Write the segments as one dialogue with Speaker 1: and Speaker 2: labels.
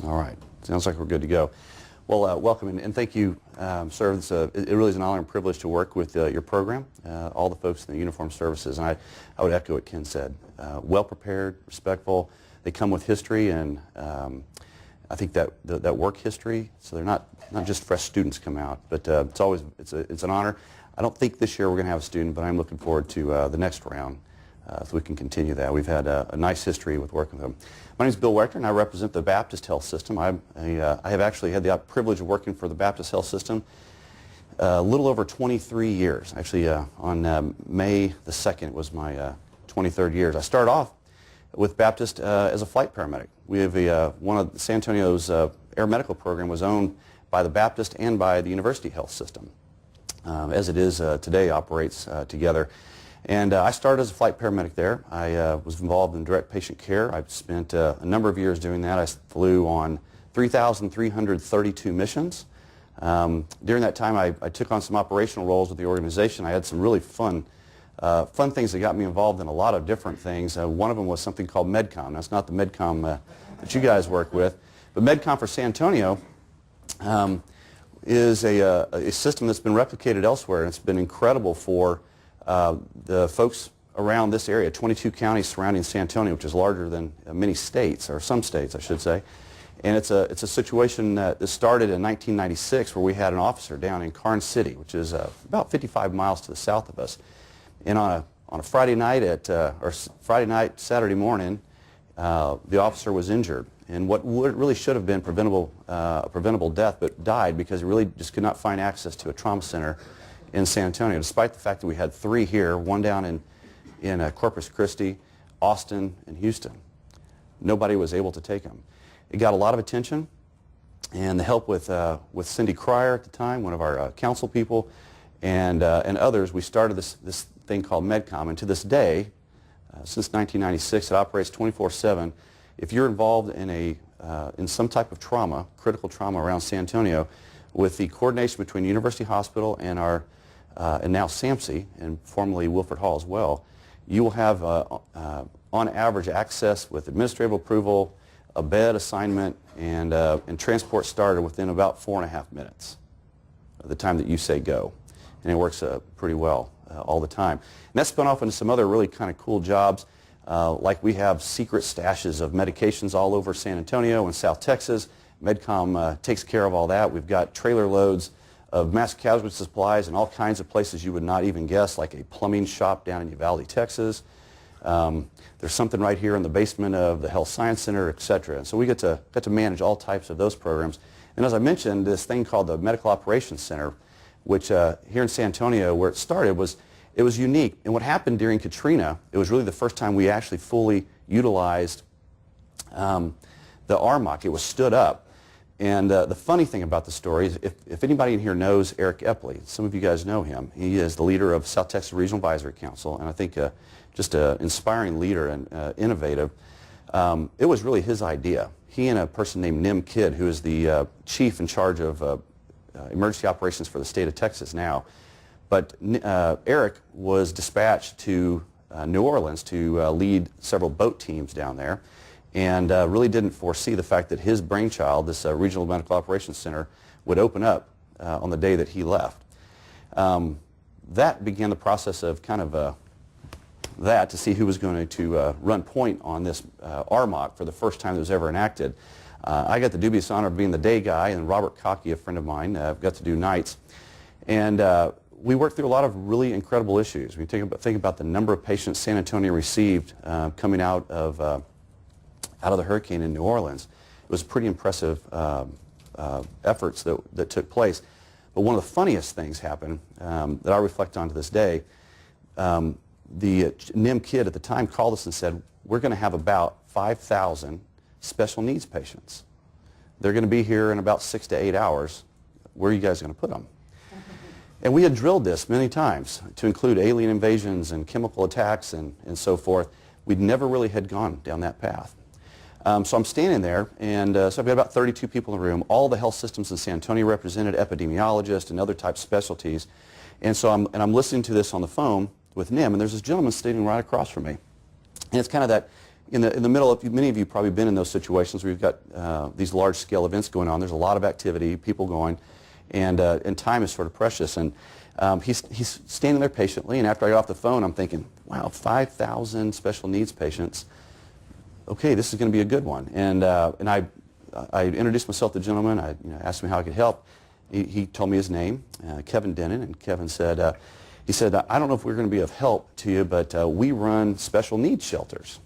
Speaker 1: All right. Sounds like we're good to go. Well, welcome and thank you, sir. It really is an honor and privilege to work with your program, all the folks in the uniformed services. And I would echo what Ken said. Well prepared, respectful. They come with history, and I think that work history. So they're not just fresh students come out, but it's an honor. I don't think this year we're going to have a student, but I'm looking forward to the next round. So we can continue that. We've had a nice history with working with them. My name is Bill Wechter, and I represent the Baptist Health System. I have actually had the privilege of working for the Baptist Health System a little over 23 years. Actually, on May the 2nd was my 23rd year. I started off with Baptist as a flight paramedic. We have one of San Antonio's air medical program was owned by the Baptist and by the University Health System. As it is today, operates together. And I started as a flight paramedic there. I was involved in direct patient care. I've spent a number of years doing that. I flew on 3,332 missions. During that time, I took on some operational roles with the organization. I had some really fun things that got me involved in a lot of different things. One of them was something called MedCom. That's not the MedCom that you guys work with, but MedCom for San Antonio is a system that's been replicated elsewhere, and it's been incredible for the folks around this area, 22 counties surrounding San Antonio, which is larger than many states, or some states, I should say. And it's a situation that started in 1996, where we had an officer down in Karnes City, which is about 55 miles to the south of us. And on a Friday night Saturday morning, the officer was injured. And what really should have been a preventable death, but died because he really just could not find access to a trauma center in San Antonio, despite the fact that we had 3 here, one down in Corpus Christi, Austin, and Houston. Nobody was able to take him. It got a lot of attention, and the help with Cindy Cryer at the time, one of our council people, and others, we started this thing called MedCom. And to this day, since 1996, it operates 24/7. If you're involved in some type of trauma, critical trauma around San Antonio, with the coordination between University Hospital and and now SAMC, and formerly Wilford Hall as well, you will have, on average, access with administrative approval, a bed assignment, and transport started within about 4.5 minutes of the time that you say go. And it works pretty well all the time. And that's spun off into some other really kind of cool jobs, like we have secret stashes of medications all over San Antonio and South Texas. MedCom takes care of all that. We've got trailer loads of mass casualty supplies in all kinds of places you would not even guess, like a plumbing shop down in Uvalde, Texas. There's something right here in the basement of the Health Science Center, etc. And so we get to manage all types of those programs. And as I mentioned, this thing called the Medical Operations Center, which here in San Antonio, where it started, was unique. And what happened during Katrina, it was really the first time we actually fully utilized the RMOC. It was stood up. And the funny thing about the story is, if anybody in here knows Eric Epley, some of you guys know him. He is the leader of South Texas Regional Advisory Council, and I think just an inspiring leader and innovative. It was really his idea. He and a person named Nim Kidd, who is the chief in charge of emergency operations for the state of Texas now. But Eric was dispatched to New Orleans to lead several boat teams down there, and really didn't foresee the fact that his brainchild, this Regional Medical Operations Center, would open up on the day that he left. That began the process of kind of that to see who was going to run point on this RMOC for the first time that was ever enacted. I got the dubious honor of being the day guy, and Robert Cockey, a friend of mine, got to do nights. And we worked through a lot of really incredible issues. We think about the number of patients San Antonio received coming out of the hurricane in New Orleans. It was pretty impressive efforts that took place. But one of the funniest things happened that I reflect on to this day. The NIM Kidd at the time called us and said, we're going to have about 5,000 special needs patients. They're going to be here in about 6 to 8 hours. Where are you guys going to put them? And we had drilled this many times to include alien invasions and chemical attacks and so forth. We'd never really had gone down that path. So I'm standing there, and so I've got about 32 people in the room, all the health systems in San Antonio represented, epidemiologists and other type specialties. And so I'm listening to this on the phone with Nim, and there's this gentleman sitting right across from me. And it's kind of that in the middle of, many of you probably been in those situations where you've got these large-scale events going on. There's a lot of activity, people going, and time is sort of precious. And he's standing there patiently, and after I got off the phone, I'm thinking, wow, 5,000 special needs patients. Okay, this is going to be a good one. And I introduced myself to the gentleman. I asked him how I could help. He told me his name, Kevin Denon, and Kevin said, he said, I don't know if we're going to be of help to you, but we run special needs shelters.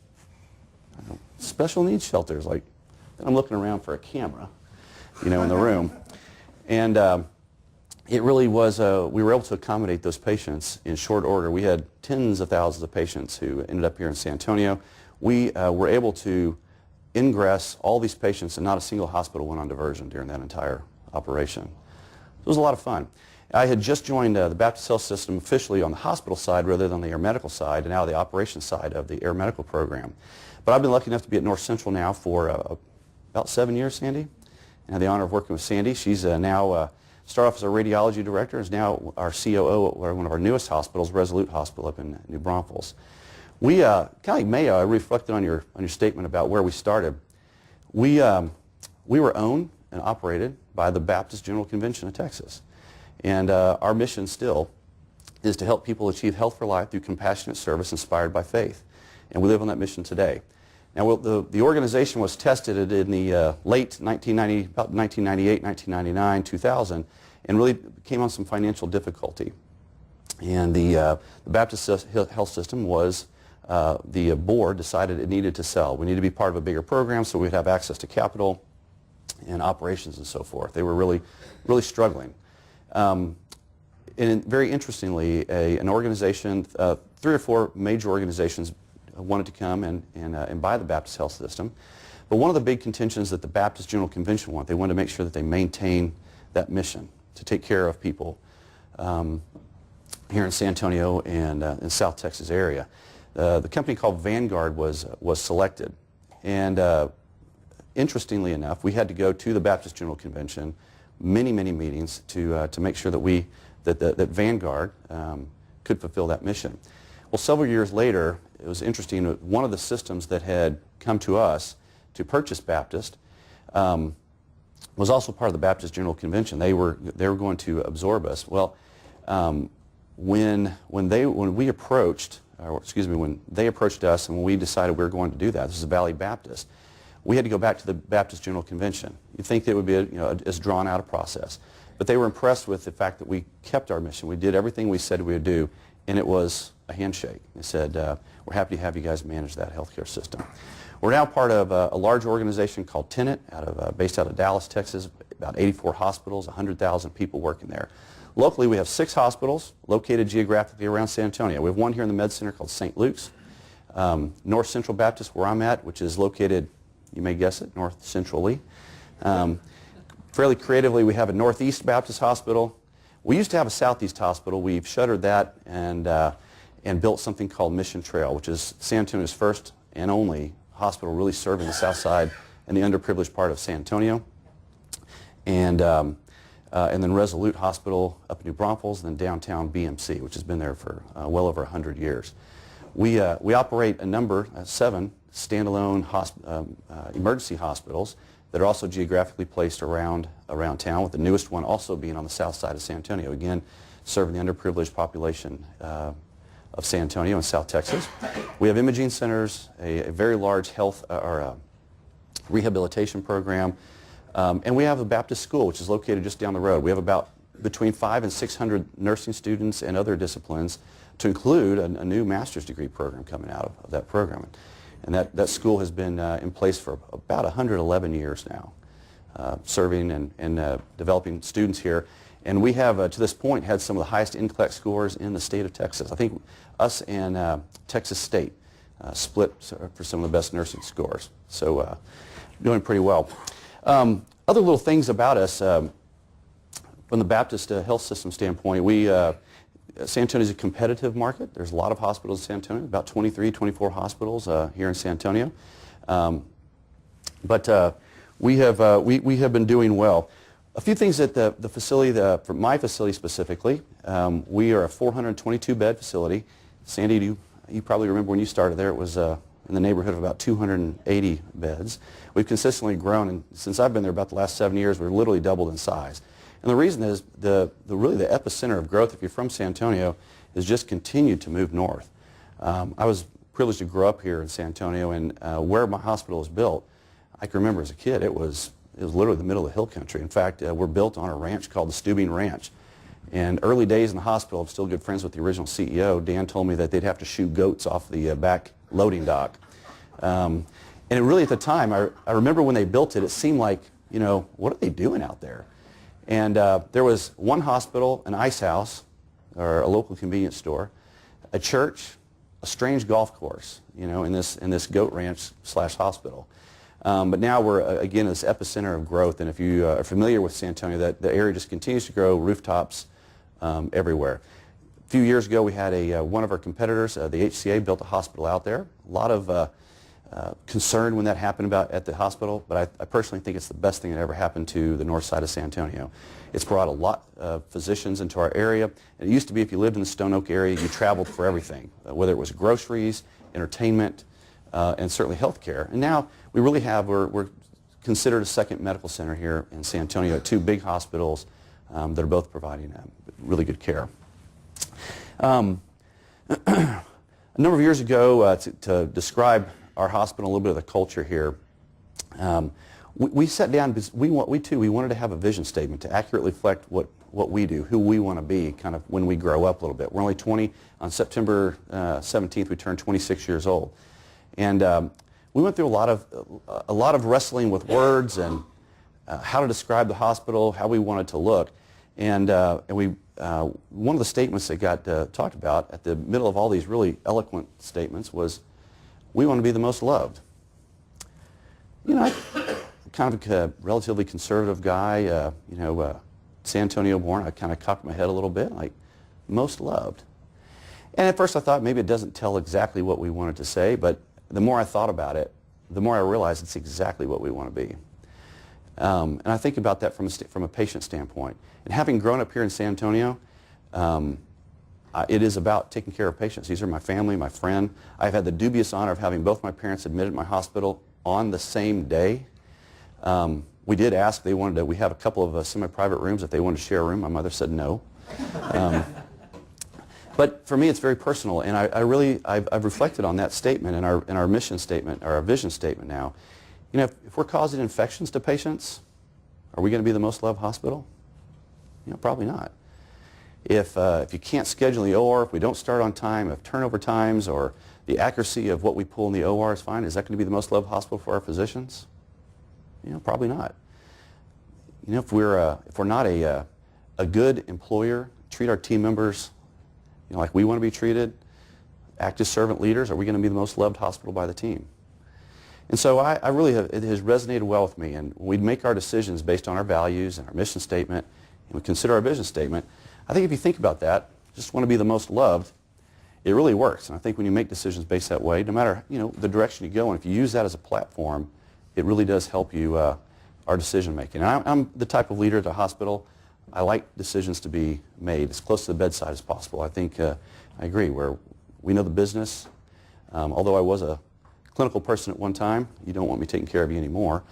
Speaker 1: I go, special needs shelters? Like, I'm looking around for a camera, in the room. And it really was, we were able to accommodate those patients in short order. We had tens of thousands of patients who ended up here in San Antonio. We were able to ingress all these patients, and not a single hospital went on diversion during that entire operation. It was a lot of fun. I had just joined the Baptist Health System officially on the hospital side rather than the air medical side, and now the operations side of the air medical program. But I've been lucky enough to be at North Central now for about 7 years, Sandy. And I had the honor of working with Sandy. She's now started off as our radiology director, is now our COO at one of our newest hospitals, Resolute Hospital up in New Braunfels. We, kind of like Mayo, I reflected on your statement about where we started. We were owned and operated by the Baptist General Convention of Texas. And our mission still is to help people achieve health for life through compassionate service inspired by faith. And we live on that mission today. Now, the organization was tested in the late 1990, about 1998, 1999, 2000, and really came on some financial difficulty. And the Baptist Health System was, the board decided it needed to sell. We needed to be part of a bigger program so we'd have access to capital and operations and so forth. They were really, really struggling. And very interestingly, an organization, 3 or 4 major organizations wanted to come and buy the Baptist Health System. But one of the big contentions that the Baptist General Convention wanted, they wanted to make sure that they maintain that mission to take care of people here in San Antonio and in South Texas area. The company called Vanguard was selected. And interestingly enough, we had to go to the Baptist General Convention, many meetings to make sure that that Vanguard could fulfill that mission. Well, several years later, it was interesting, one of the systems that had come to us to purchase Baptist was also part of the Baptist General Convention. They were going to absorb us. Well, when they approached us and when we decided we were going to do that, this is Valley Baptist, we had to go back to the Baptist General Convention. You'd think it would be as drawn out a process. But they were impressed with the fact that we kept our mission. We did everything we said we would do, and it was a handshake. They said, we're happy to have you guys manage that healthcare system. We're now part of a large organization called Tenet, based out of Dallas, Texas, about 84 hospitals, 100,000 people working there. Locally, we have 6 hospitals located geographically around San Antonio. We have one here in the Med Center called St. Luke's. North Central Baptist, where I'm at, which is located, you may guess it, north centrally. Fairly creatively, we have a Northeast Baptist Hospital. We used to have a Southeast Hospital. We've shuttered that and built something called Mission Trail, which is San Antonio's first and only hospital really serving the south side and the underprivileged part of San Antonio. And then Resolute Hospital up in New Braunfels, and then downtown BMC, which has been there for well over 100 years. We operate a number, 7 standalone emergency hospitals that are also geographically placed around town, with the newest one also being on the south side of San Antonio, again serving the underprivileged population of San Antonio and South Texas. We have imaging centers, a very large health or rehabilitation program, and we have a Baptist school which is located just down the road. We have about between 500 and 600 nursing students and other disciplines, to include a new master's degree program coming out of that program. And that school has been in place for about 111 years now, serving and developing students here. And we have, to this point, had some of the highest NCLEX scores in the state of Texas. I think us and Texas State split for some of the best nursing scores. So doing pretty well. Other little things about us, from the Baptist health system standpoint, San Antonio is a competitive market. There's a lot of hospitals in San Antonio, about 23, 24 hospitals here in San Antonio. But we have been doing well. A few things at the facility, for my facility specifically, we are a 422-bed facility. Sandy, you probably remember when you started there, it was in the neighborhood of about 280 beds. We've consistently grown, and since I've been there about the last 7 years, we're literally doubled in size. And the reason is really the epicenter of growth, if you're from San Antonio, has just continued to move north. I was privileged to grow up here in San Antonio, and where my hospital was built, I can remember as a kid, it was literally the middle of the hill country. In fact, we're built on a ranch called the Stubing Ranch. And early days in the hospital, I'm still good friends with the original CEO. Dan told me that they'd have to shoot goats off the back loading dock. And it really, at the time, I remember when they built it, it seemed like, you know, what are they doing out there? And there was one hospital, an ice house, or a local convenience store, a church, a strange golf course, you know, in this goat ranch / hospital. But now we're, again, this epicenter of growth, and if you are familiar with San Antonio, that the area just continues to grow, rooftops everywhere. A few years ago, we had one of our competitors, the HCA, built a hospital out there. A lot of concern when that happened at the hospital, but I personally think it's the best thing that ever happened to the north side of San Antonio. It's brought a lot of physicians into our area. And it used to be if you lived in the Stone Oak area, you traveled for everything, whether it was groceries, entertainment, and certainly health care. And now we really have, we're considered a second medical center here in San Antonio, 2 big hospitals that are both providing really good care. A number of years ago, to describe our hospital, a little bit of the culture here, we sat down because we wanted to have a vision statement to accurately reflect what we do, who we want to be, kind of when we grow up a little bit. We're only 20. On September 17th, we turned 26 years old. And we went through a lot of wrestling with words and how to describe the hospital, how we wanted to look. And one of the statements that got talked about at the middle of all these really eloquent statements was, we want to be the most loved. You know, I'm kind of a relatively conservative guy, San Antonio born. I kind of cocked my head a little bit, like, most loved. And at first I thought maybe it doesn't tell exactly what we wanted to say, but the more I thought about it, the more I realized it's exactly what we want to be. And I think about that from a patient standpoint. And having grown up here in San Antonio, it is about taking care of patients. These are my family, my friend. I've had the dubious honor of having both my parents admitted in my hospital on the same day. We did ask, we have a couple of semi-private rooms, if they wanted to share a room. My mother said no. But for me, it's very personal, and I've reflected on that statement in our mission statement, or our vision statement now. You know, if we're causing infections to patients, are we going to be the most loved hospital? You know, probably not. If you can't schedule the OR, if we don't start on time, if turnover times or the accuracy of what we pull in the OR is fine, is that going to be the most loved hospital for our physicians? You know, probably not. You know, if we're not a good employer, treat our team members, you know, like we want to be treated, act as servant leaders, are we going to be the most loved hospital by the team? And so it has resonated well with me, and when we make our decisions based on our values and our mission statement, and we consider our vision statement, I think if you think about that, just want to be the most loved, it really works. And I think when you make decisions based that way, no matter, you know, the direction you go, and if you use that as a platform, it really does help you, our decision making. And I'm the type of leader at the hospital, I like decisions to be made as close to the bedside as possible. I think, I agree, where we know the business. Although I was a clinical person at one time, you don't want me taking care of you anymore.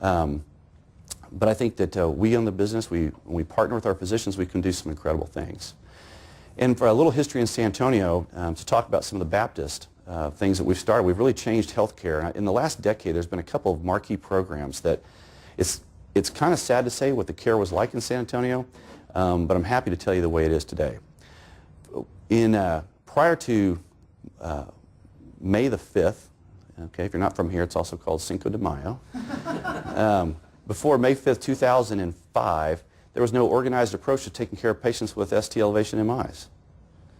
Speaker 1: But I think that we own the business. When we partner with our physicians, we can do some incredible things. And for a little history in San Antonio, to talk about some of the Baptist things that we've started, we've really changed healthcare. In the last decade, there's been a couple of marquee programs that it's kind of sad to say what the care was like in San Antonio, but I'm happy to tell you the way it is today. Prior to May the 5th, okay, if you're not from here, it's also called Cinco de Mayo. Before May 5th, 2005, there was no organized approach to taking care of patients with ST elevation MIs.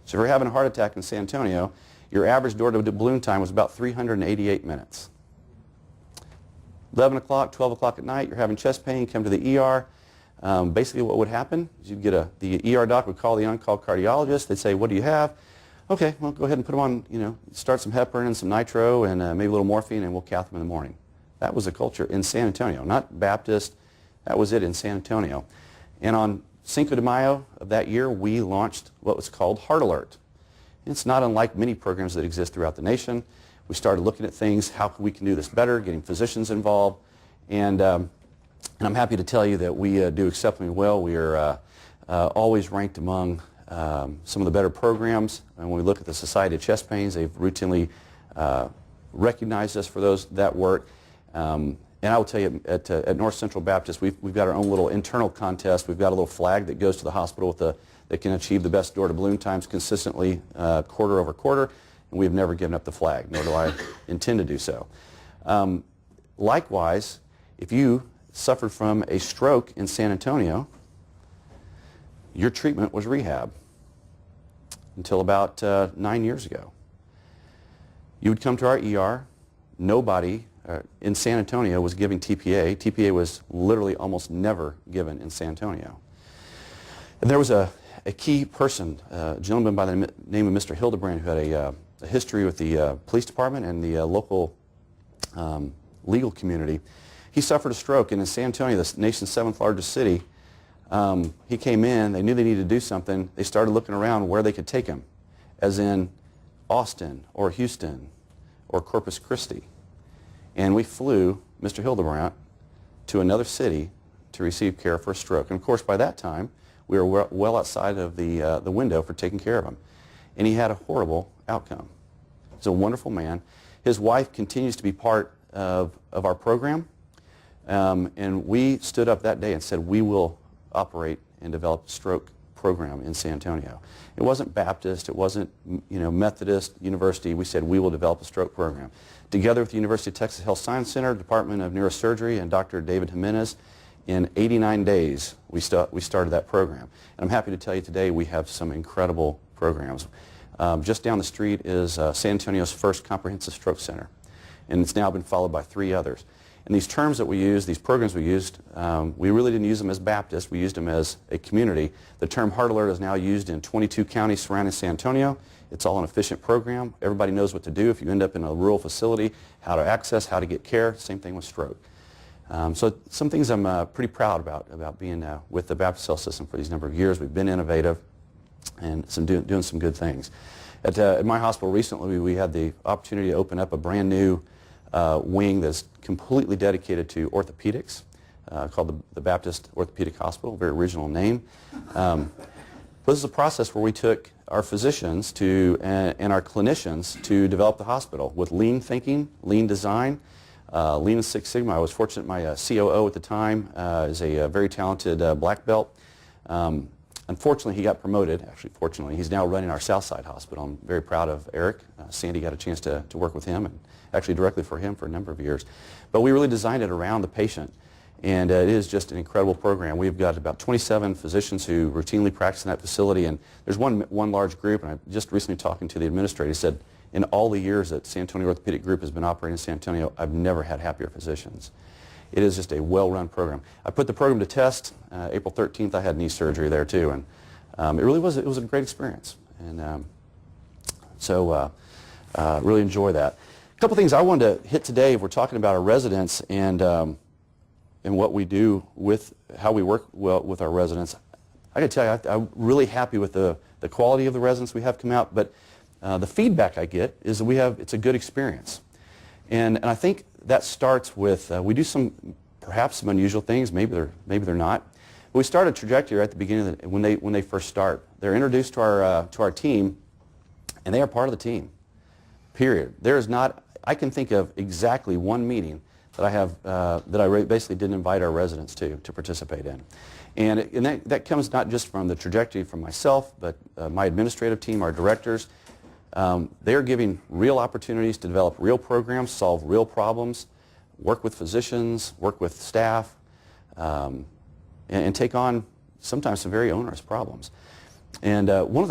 Speaker 1: So if you're having a heart attack in San Antonio, your average door-to balloon time was about 388 minutes. 11 o'clock, 12 o'clock at night, you're having chest pain, come to the ER. Basically what would happen is you'd get the ER doc would call the on-call cardiologist. They'd say, what do you have? Okay, well, go ahead and put them on, you know, start some heparin and some nitro and maybe a little morphine, and we'll cath them in the morning. That was the culture in San Antonio, not Baptist. That was it in San Antonio. And on Cinco de Mayo of that year, we launched what was called Heart Alert. It's not unlike many programs that exist throughout the nation. We started looking at things, how we can do this better, getting physicians involved, and I'm happy to tell you that we do exceptionally well. We are always ranked among some of the better programs, and when we look at the Society of Chest Pains, they've routinely recognized us for that work. And I will tell you, at North Central Baptist, we've got our own little internal contest. We've got a little flag that goes to the hospital that can achieve the best door-to-balloon times consistently quarter over quarter, and we've never given up the flag, nor do I intend to do so. Likewise, if you suffered from a stroke in San Antonio, your treatment was rehab until about 9 years ago. You would come to our ER. Nobody in San Antonio was giving TPA. TPA was literally almost never given in San Antonio. And there was a key person, a gentleman by the name of Mr. Hildebrand, who had a history with the police department and the local legal community. He suffered a stroke, and in San Antonio, the nation's 7th largest city, he came in, they knew they needed to do something, they started looking around where they could take him, as in Austin or Houston or Corpus Christi. And we flew Mr. Hildebrand to another city to receive care for a stroke. And of course, by that time, we were well outside of the window for taking care of him. And he had a horrible outcome. He's a wonderful man. His wife continues to be part of our program. And we stood up that day and said, we will operate and develop a stroke program in San Antonio. It wasn't Baptist, it wasn't Methodist University. We said we will develop a stroke program. Together with the University of Texas Health Science Center, Department of Neurosurgery, and Dr. David Jimenez, in 89 days we started that program. And I'm happy to tell you today we have some incredible programs. Just down the street is San Antonio's first comprehensive stroke center, and it's now been followed by 3 others. And these terms that we used, these programs we used, we really didn't use them as Baptist, we used them as a community. The term Heart Alert is now used in 22 counties surrounding San Antonio. It's all an efficient program. Everybody knows what to do if you end up in a rural facility, how to access, how to get care. Same thing with stroke. So some things I'm pretty proud about being with the Baptist Health System for these number of years. We've been innovative and doing some good things. At my hospital recently, we had the opportunity to open up a brand new wing that's completely dedicated to orthopedics, called the Baptist Orthopedic Hospital, very original name. This is a process where we took our physicians and our clinicians to develop the hospital with lean thinking, lean design, Lean and Six Sigma. I was fortunate my COO at the time is a very talented black belt. Unfortunately, he got promoted. Actually, fortunately, he's now running our Southside Hospital. I'm very proud of Eric. Sandy got a chance to work with him and actually directly for him for a number of years. But we really designed it around the patient, and it is just an incredible program. We've got about 27 physicians who routinely practice in that facility, and there's one large group, and I just recently talking to the administrator, he said, in all the years that San Antonio Orthopedic Group has been operating in San Antonio, I've never had happier physicians. It is just a well-run program. I put the program to test. April 13th, I had knee surgery there too, and it was a great experience. And really enjoy that. A couple things I wanted to hit today. We're talking about our residents and what we do with how we work well with our residents. I got to tell you, I'm really happy with the quality of the residents we have come out, but the feedback I get is that it's a good experience. And I think that starts with, we do perhaps some unusual things, maybe they're not. But we start a trajectory at the beginning when they first start. They're introduced to our team, and they are part of the team, period. There is not, I can think of exactly one meeting that I have, that I basically didn't invite our residents to participate in. And that comes not just from the trajectory from myself, but my administrative team, our directors. They are giving real opportunities to develop real programs, solve real problems, work with physicians, work with staff, and take on sometimes some very onerous problems. And one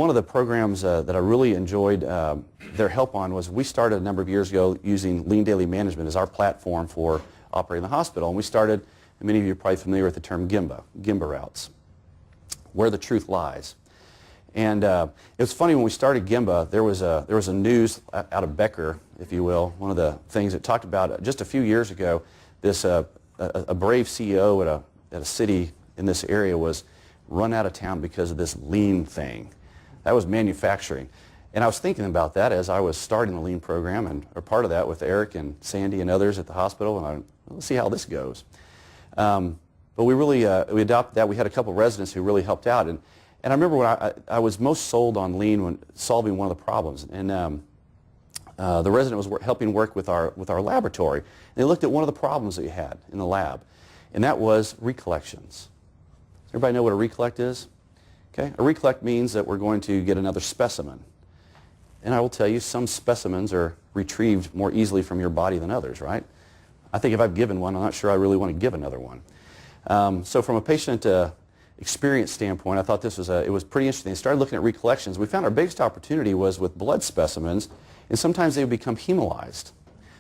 Speaker 1: of the programs that I really enjoyed their help on was we started a number of years ago using Lean Daily Management as our platform for operating the hospital. And we started, and many of you are probably familiar with the term GIMBA routes, where the truth lies. And it was funny when we started GIMBA, there was a news out of Becker, if you will, one of the things that talked about just a few years ago, this a brave CEO at a city in this area was run out of town because of this lean thing. That was manufacturing. And I was thinking about that as I was starting the Lean program, and or part of that with Eric and Sandy and others at the hospital, and let's see how this goes. But we really, we adopted that. We had a couple of residents who really helped out. And I remember when I was most sold on Lean when solving one of the problems. And the resident was helping work with our laboratory. And they looked at one of the problems that we had in the lab, and that was recollections. Does everybody know what a recollect is? Okay. A recollect means that we're going to get another specimen. And I will tell you, some specimens are retrieved more easily from your body than others, right? I think if I've given one, I'm not sure I really want to give another one. So from a patient experience standpoint, I thought this was it was pretty interesting. They started looking at recollections. We found our biggest opportunity was with blood specimens, and sometimes they would become hemolyzed.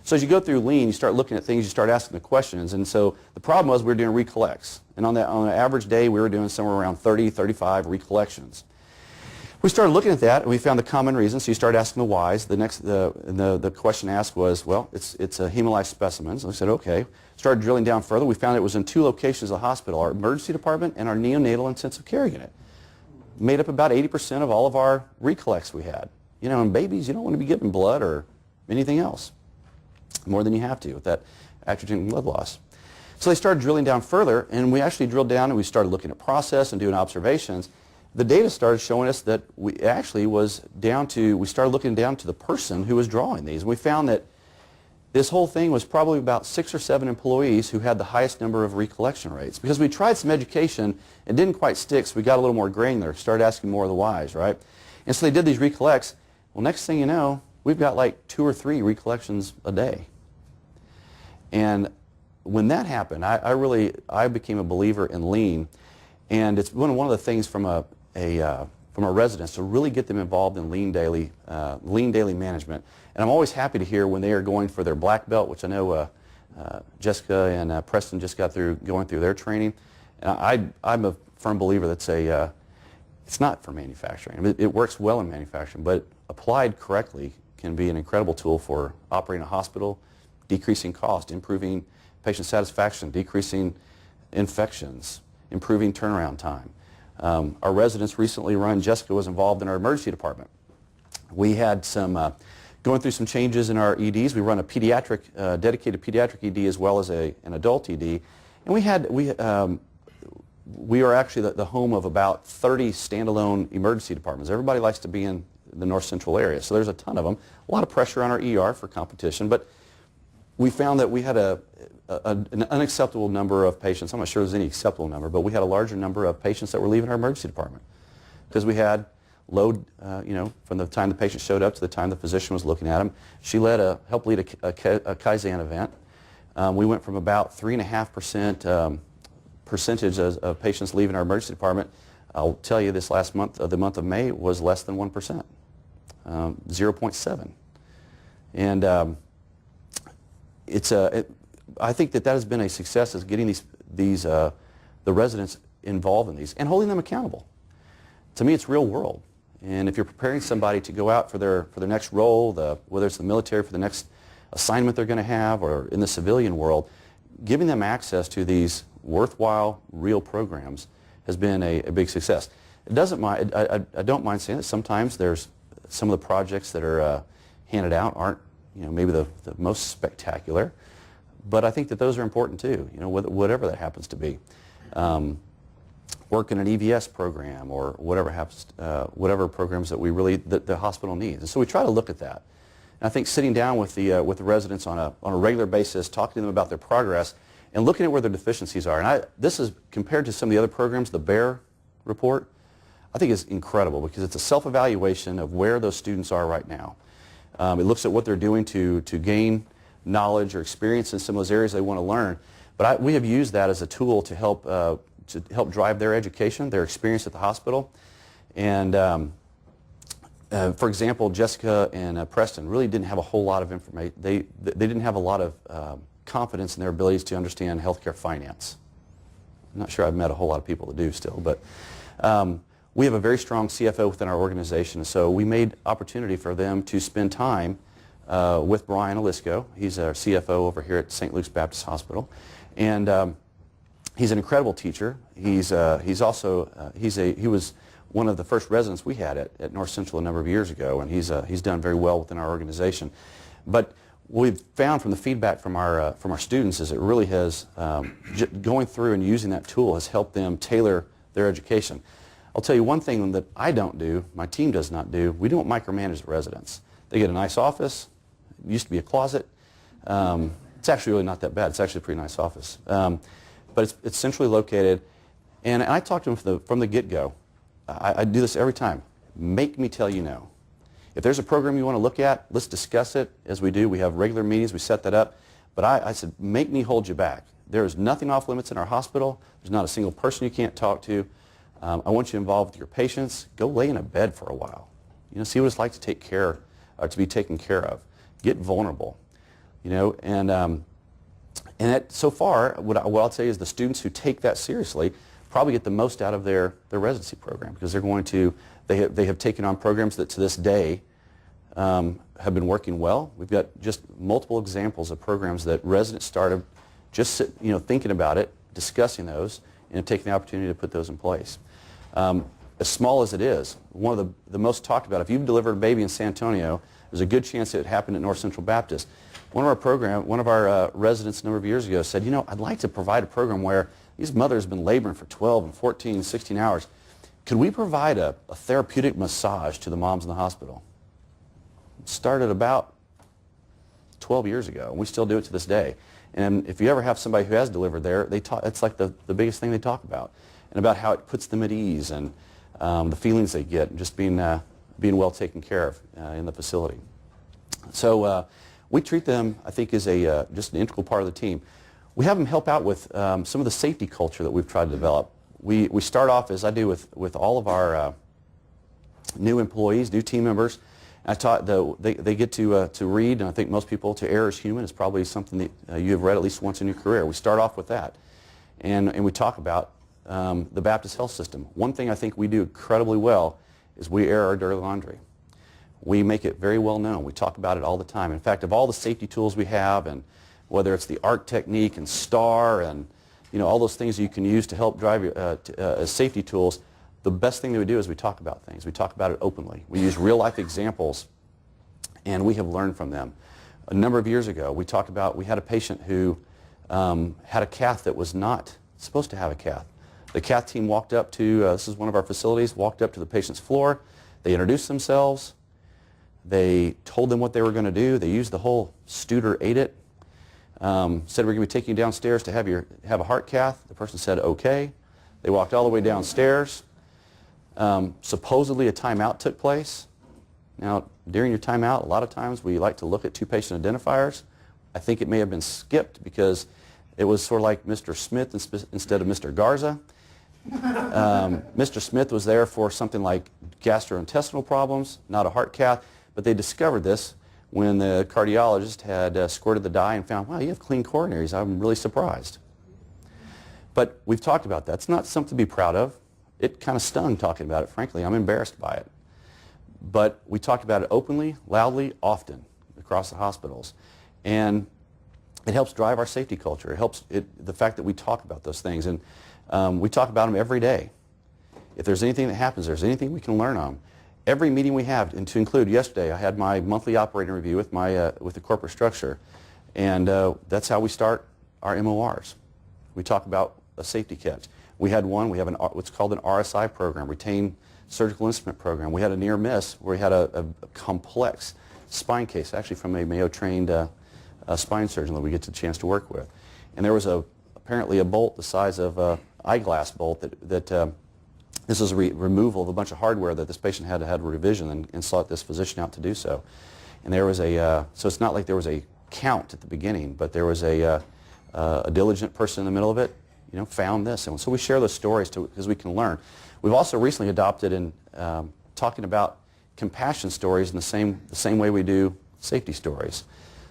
Speaker 1: So as you go through Lean, you start looking at things, you start asking the questions, and so the problem was we were doing recollects. And on an average day, we were doing somewhere around 30, 35 recollections. We started looking at that, and we found the common reasons, so you start asking the whys. The question asked was, well, it's a hemolyzed specimens. And we said, okay. Started drilling down further. We found it was in 2 locations of the hospital, our emergency department and our neonatal intensive care unit. Made up about 80% of all of our recollects we had. You know, in babies, you don't want to be giving blood or anything else more than you have to with that atropine blood loss. So they started drilling down further, and we actually drilled down and we started looking at process and doing observations. The data started showing us that we started looking down to the person who was drawing these. We found that this whole thing was probably about 6 or 7 employees who had the highest number of recollection rates. Because we tried some education, it didn't quite stick, so we got a little more granular, started asking more of the whys, right? And so they did these recollects. Well, next thing you know, we've got like 2 or 3 recollections a day. And when that happened, I became a believer in Lean. And it's one of the things from our residents to really get them involved in Lean daily management. And I'm always happy to hear when they are going for their black belt, which I know Jessica and Preston just got through going through their training. And I'm a firm believer that it's not for manufacturing. I mean, it works well in manufacturing, but applied correctly can be an incredible tool for operating a hospital, decreasing cost, improving patient satisfaction, decreasing infections, improving turnaround time. Our residents recently Jessica was involved in our emergency department. We had going through some changes in our EDs. We run a dedicated pediatric ED as well as an adult ED. And we are actually the home of about 30 standalone emergency departments. Everybody likes to be in the north central area, so there's a ton of them. A lot of pressure on our ER for competition, but we found that we had an unacceptable number of patients. I'm not sure there's any acceptable number, but we had a larger number of patients that were leaving our emergency department because we had load, from the time the patient showed up to the time the physician was looking at him. She helped lead a Kaizen event. We went from about 3.5% percentage of patients leaving our emergency department. I'll tell you this last month, the month of May, was less than 1%, 0.7. And I think that has been a success, is getting the residents involved in these and holding them accountable. To me, it's real world. And if you're preparing somebody to go out for their next role, whether it's the military for the next assignment they're going to have, or in the civilian world, giving them access to these worthwhile, real programs has been a big success. I don't mind saying that sometimes there's some of the projects that are handed out aren't maybe the most spectacular, but I think that those are important too, whatever that happens to be. Work in an EVS program or whatever happens, whatever programs that the hospital needs. And so we try to look at that. And I think sitting down with the residents on a regular basis, talking to them about their progress, and looking at where their deficiencies are. And this is compared to some of the other programs, the BEAR report, I think is incredible because it's a self-evaluation of where those students are right now. It looks at what they're doing to gain knowledge or experience in some of those areas they want to learn. But we have used that as a tool to help drive their education, their experience at the hospital. And for example, Jessica and Preston really didn't have a whole lot of information. They didn't have a lot of confidence in their abilities to understand healthcare finance. I'm not sure I've met a whole lot of people that do still, but we have a very strong CFO within our organization, so we made opportunity for them to spend time with Brian Alisco. He's our CFO over here at St. Luke's Baptist Hospital, and he's an incredible teacher. He was one of the first residents we had at North Central a number of years ago, and he's done very well within our organization. But what we've found from the feedback from our students is it really has, going through and using that tool has helped them tailor their education. I'll tell you one thing that I don't do, my team does not do, we don't micromanage the residents. They get a nice office, it used to be a closet. It's actually really not that bad, it's actually a pretty nice office. But it's centrally located, and I talk to them from the get-go. I do this every time. Make me tell you no. If there's a program you want to look at, let's discuss it as we do. We have regular meetings, we set that up. But I said, make me hold you back. There is nothing off limits in our hospital. There's not a single person you can't talk to. I want you involved with your patients. Go lay in a bed for a while. You know, see what it's like to take care, to be taken care of. Get vulnerable. You know, and so far, what I'll tell you is the students who take that seriously probably get the most out of their residency program, because they're going to, they have taken on programs that to this day have been working well. We've got just multiple examples of programs that residents started just thinking about it, discussing those, and taking the opportunity to put those in place. As small as it is, one of the most talked about, if you've delivered a baby in San Antonio, there's a good chance it happened at North Central Baptist. One of our residents a number of years ago said, you know, I'd like to provide a program where these mothers have been laboring for 12 and 14 and 16 hours. Could we provide a therapeutic massage to the moms in the hospital? It started about 12 years ago, and we still do it to this day. And if you ever have somebody who has delivered there, it's like the biggest thing they talk about, and about how it puts them at ease, and the feelings they get, and just being well taken care of in the facility. So we treat them, I think, as just an integral part of the team. We have them help out with some of the safety culture that we've tried to develop. We start off, as I do with all of our new employees, new team members. I taught they get to read, and I think most people, to err is human is probably something that you have read at least once in your career. We start off with that, and we talk about the Baptist health system. One thing I think we do incredibly well is we air our dirty laundry. We make it very well known. We talk about it all the time. In fact, of all the safety tools we have, and whether it's the ARC technique and STAR and all those things you can use to help drive as safety tools, the best thing that we do is we talk about things. We talk about it openly. We use real-life examples, and we have learned from them. A number of years ago, we had a patient who had a cath that was not supposed to have a cath. The cath team walked up to, this is one of our facilities, walked up to the patient's floor. They introduced themselves. They told them what they were going to do. They used the whole Studer ate it. Said, we're going to be taking you downstairs to have a heart cath. The person said, okay. They walked all the way downstairs. Supposedly a timeout took place. Now, during your timeout, a lot of times we like to look at two patient identifiers. I think it may have been skipped because it was sort of like Mr. Smith instead of Mr. Garza. Mr. Smith was there for something like gastrointestinal problems, not a heart cath, but they discovered this when the cardiologist had squirted the dye and found, wow, you have clean coronaries. I'm really surprised. But we've talked about that. It's not something to be proud of. It kind of stung talking about it, frankly. I'm embarrassed by it. But we talked about it openly, loudly, often across the hospitals. And it helps drive our safety culture. It helps the fact that we talk about those things. And we talk about them every day. If there's anything that happens, there's anything we can learn on. Every meeting we have, and to include yesterday, I had my monthly operating review with the corporate structure. And that's how we start our MORs. We talk about a safety catch. We have what's called an RSI program, Retained Surgical Instrument Program. We had a near miss where we had a complex spine case, actually from a Mayo-trained spine surgeon that we get the chance to work with. And there was apparently a bolt the size of an eyeglass bolt that this was a removal of a bunch of hardware that this patient had to have a revision and sought this physician out to do so. And there was so it's not like there was a count at the beginning, but there was a diligent person in the middle of it, found this. And so we share those stories because we can learn. We've also recently adopted in talking about compassion stories in the same way we do safety stories.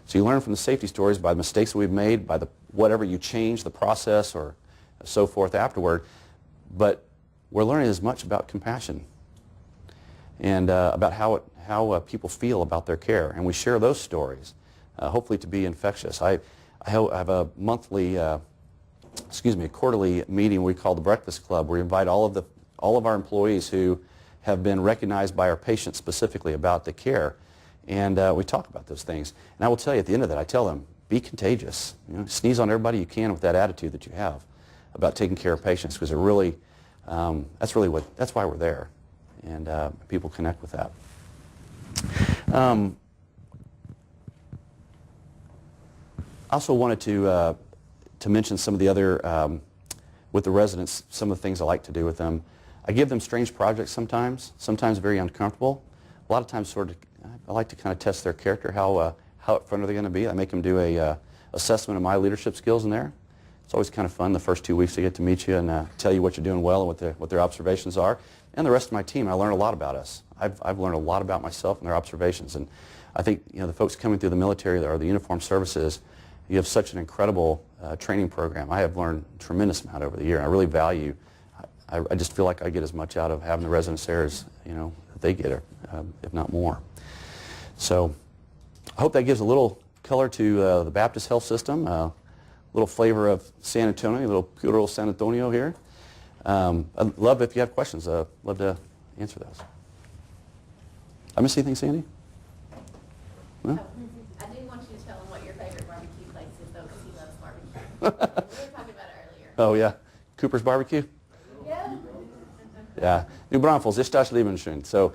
Speaker 1: So you learn from the safety stories by the mistakes that we've made, by whatever you change, the process or so forth afterward. But we're learning as much about compassion and about how people feel about their care. And we share those stories, hopefully to be infectious. I have a monthly, a quarterly meeting we call the Breakfast Club, where we invite all of our employees who have been recognized by our patients specifically about the care. And we talk about those things. And I will tell you, at the end of that, I tell them, be contagious. You know, sneeze on everybody you can with that attitude that you have about taking care of patients, because it really, that's why we're there. And people connect with that. I also wanted to mention some of the other, with the residents, some of the things I like to do with them. I give them strange projects sometimes very uncomfortable. A lot of times I like to kind of test their character, how upfront are they going to be. I make them do a assessment of my leadership skills in there. It's always kind of fun the first 2 weeks to get to meet you and tell you what you're doing well and what their observations are. And the rest of my team, I learn a lot about us. I've learned a lot about myself and their observations. And I think, you know, the folks coming through the military or the uniformed services, you have such an incredible training program. I have learned a tremendous amount over the year. I really value, I just feel like I get as much out of having the residents there as, you know, they get, if not more. So I hope that gives a little color to the Baptist health system, a little flavor of San Antonio, a little good old San Antonio here. I'd love if you have questions. I'd love to answer those. I miss anything, Sandy? No?
Speaker 2: I do want you to tell him what your favorite barbecue place is, though, because he loves barbecue. We were talking about it earlier.
Speaker 1: Oh, yeah. Cooper's Barbecue?
Speaker 2: Yeah.
Speaker 1: Yeah. New Braunfels, ist das Leben schön. So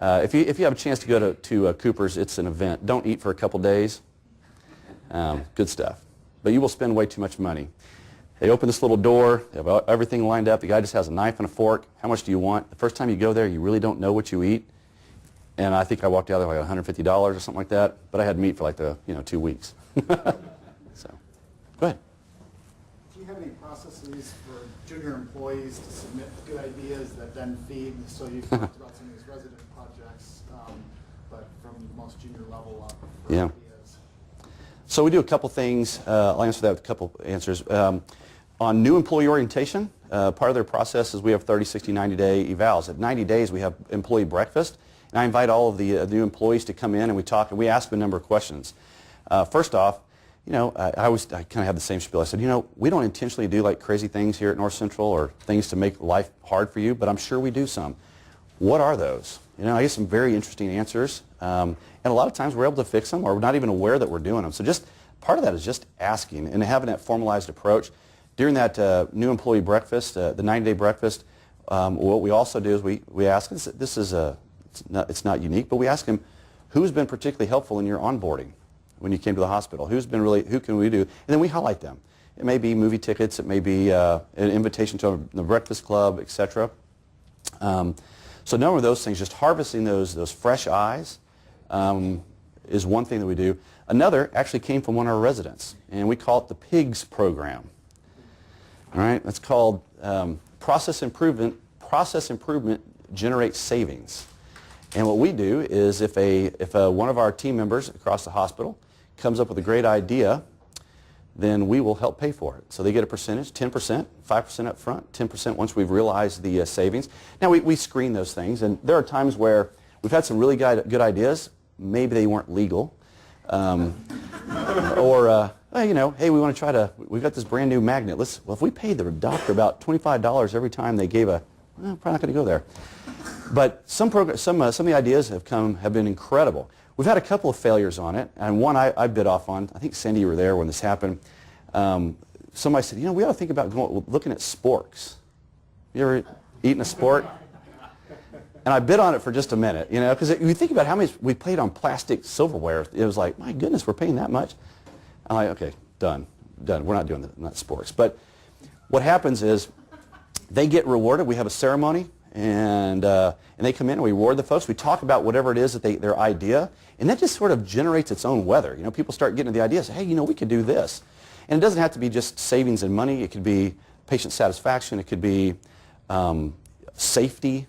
Speaker 1: if you have a chance to go to Cooper's, it's an event. Don't eat for a couple days. Good stuff. But you will spend way too much money. They open this little door. They have everything lined up. The guy just has a knife and a fork. How much do you want? The first time you go there, you really don't know what you eat. And I think I walked out there like $150 or something like that. But I had meat for like 2 weeks. So, go ahead.
Speaker 3: Do you have any processes for junior employees to submit good ideas that then feed? So you've talked about some of these resident projects, but from the most junior level up for
Speaker 1: Yeah.
Speaker 3: ideas.
Speaker 1: So we do a couple things. I'll answer that with a couple answers. On new employee orientation, part of their process is we have 30, 60, 90-day evals. At 90 days, we have employee breakfast. And I invite all of the new employees to come in and we talk and we ask them a number of questions. First off, you know, I kind of have the same spiel. I said, you know, we don't intentionally do like crazy things here at North Central or things to make life hard for you, but I'm sure we do some. What are those? You know, I get some very interesting answers. And a lot of times we're able to fix them or we're not even aware that we're doing them. So just part of that is just asking and having that formalized approach. During that new employee breakfast, the 90-day breakfast, what we also do is we ask, it's not unique, but we ask them, who's been particularly helpful in your onboarding when you came to the hospital? Who can we do? And then we highlight them. It may be movie tickets, it may be an invitation to the breakfast club, etc. So a number of those things, just harvesting those fresh eyes is one thing that we do. Another actually came from one of our residents, and we call it the PIGS program. All right, that's called process improvement generates savings. And what we do is if one of our team members across the hospital comes up with a great idea, then we will help pay for it. So they get a percentage, 10%, 5% up front, 10% once we've realized the savings. Now we screen those things, and there are times where we've had some really good ideas. Maybe they weren't legal. Or, you know, hey, we've got this brand new magnet. Well, if we paid the doctor about $25 every time they gave probably not going to go there. But some of the ideas have been incredible. We've had a couple of failures on it, and one I bit off on. I think, Cindy, you were there when this happened. Somebody said, you know, we ought to think about looking at sporks. You ever eaten a spork? And I bit on it for just a minute, you know, because you think about how much we paid on plastic silverware. It was like, my goodness, we're paying that much? I'm like, okay, done. We're not doing that, not sporks. But what happens is they get rewarded. We have a ceremony. And they come in and we reward the folks. We talk about whatever it is that their idea, and that just sort of generates its own weather. You know, people start getting to the idea, say, hey, you know, we could do this. And it doesn't have to be just savings in money. It could be patient satisfaction. It could be safety.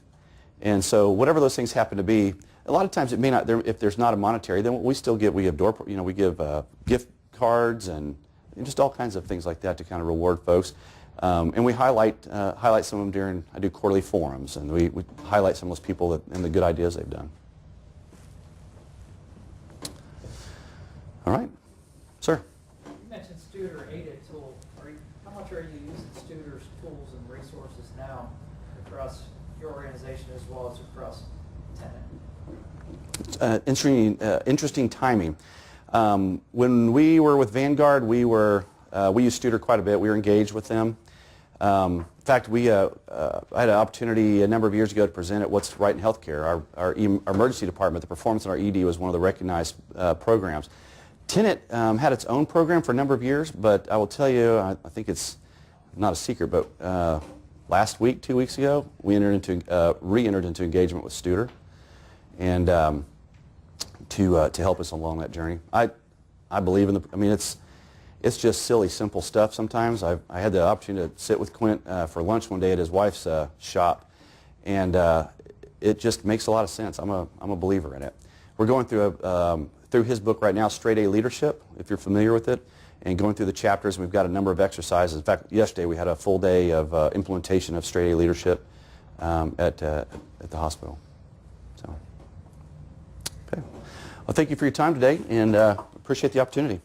Speaker 1: And so whatever those things happen to be, a lot of times it may not. If there's not a monetary, then we still give. We give gift cards and just all kinds of things like that to kind of reward folks. And we highlight some of them I do quarterly forums, and we highlight some of those people and the good ideas they've done. All right. Sir?
Speaker 4: You mentioned Studer aided tool. How much are you using Studer's tools and resources now across your organization as well as across Tenet?
Speaker 1: Interesting timing. When we were with Vanguard, we used Studer quite a bit. We were engaged with them. In fact, I had an opportunity a number of years ago to present at What's Right in Healthcare. Our emergency department, the performance in our ED was one of the recognized programs. Tenet had its own program for a number of years, but I will tell you, I think it's not a secret, but last week, 2 weeks ago, we re-entered into engagement with Studer, and to help us along that journey. I believe in it's just silly, simple stuff sometimes. I had the opportunity to sit with Quint for lunch one day at his wife's shop, and it just makes a lot of sense. I'm a believer in it. We're going through his book right now, Straight A Leadership, if you're familiar with it, and going through the chapters. We've got a number of exercises. In fact, yesterday we had a full day of implementation of Straight A Leadership at the hospital. So, okay. Well, thank you for your time today, and appreciate the opportunity.